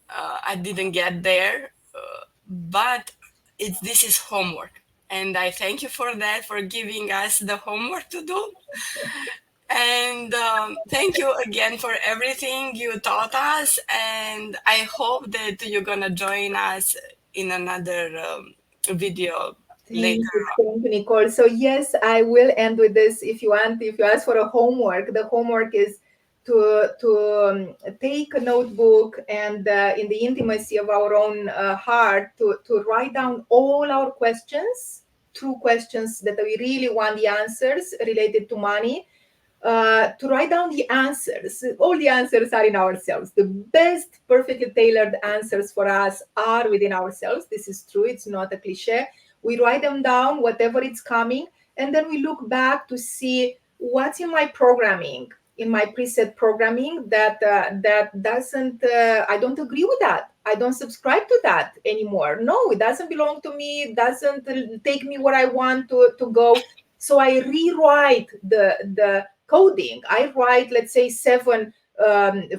I didn't get there, but this is homework. And I thank you for that, for giving us the homework to do. And thank you again for everything you taught us. And I hope that you're going to join us in another video later. Thank you, Nicole. So yes, I will end with this. If you want, if you ask for a homework, the homework is to take a notebook and in the intimacy of our own heart to write down all our questions, true questions that we really want the answers related to money, to write down the answers. All the answers are in ourselves. The best, perfectly tailored answers for us are within ourselves. This is true. It's not a cliche. We write them down, whatever it's coming, and then we look back to see what's in my programming, in my preset programming that doesn't. I don't agree with that. I don't subscribe to that anymore. No, it doesn't belong to me. It doesn't take me where I want to go. So I rewrite the coding. I write, let's say, 7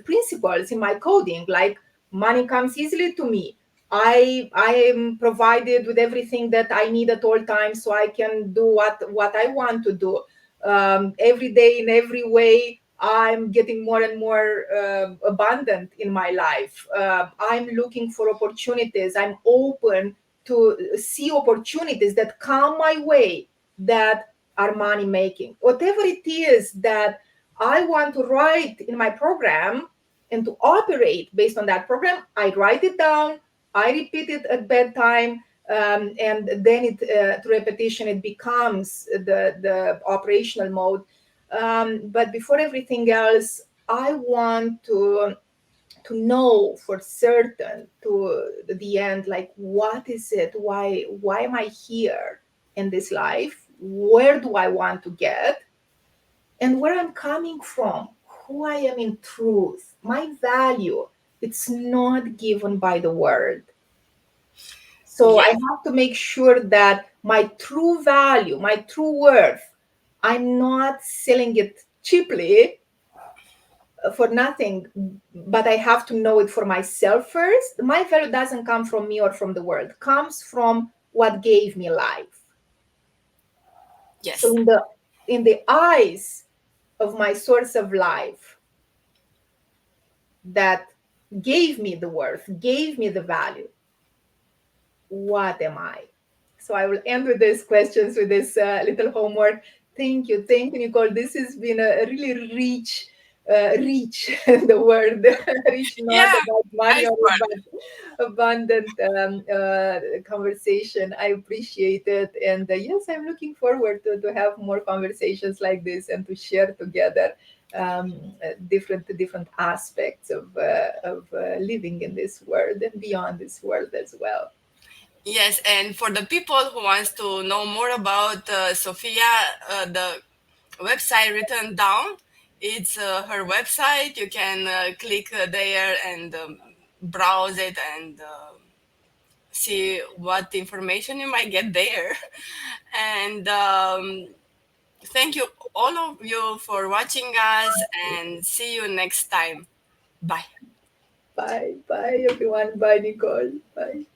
principles in my coding, like money comes easily to me. I am provided with everything that I need at all times, so I can do what I want to do. Every day, in every way, I'm getting more and more abundant in my life. I'm looking for opportunities. I'm open to see opportunities that come my way that are money making. Whatever it is that I want to write in my program and to operate based on that program, I write it down, I repeat it at bedtime, and then through repetition, it becomes the operational mode. But before everything else, I want to know for certain to the end, like, what is it, why am I here in this life, where do I want to get, and where I'm coming from, who I am in truth, my value. It's not given by the world. So I Yes, have to make sure that my true value, my true worth, I'm not selling it cheaply for nothing, but I have to know it for myself first. My value doesn't come from me or from the world, it comes from what gave me life. So yes, in the eyes of my source of life that gave me the worth, gave me the value, what am I? So I will end with these questions, with this little homework. Thank you, Nicole. This has been a really rich the word, rich, not yeah, about money nice or one. about abundant conversation. I appreciate it, and yes, I'm looking forward to have more conversations like this and to share together different aspects of living in this world and beyond this world as well. Yes, and for the people who wants to know more about Sophia, the website written down, it's her website. You can click there and browse it and see what information you might get there. And thank you, all of you, for watching us, and see you next time. Bye. Bye. Bye, everyone. Bye, Nicole. Bye.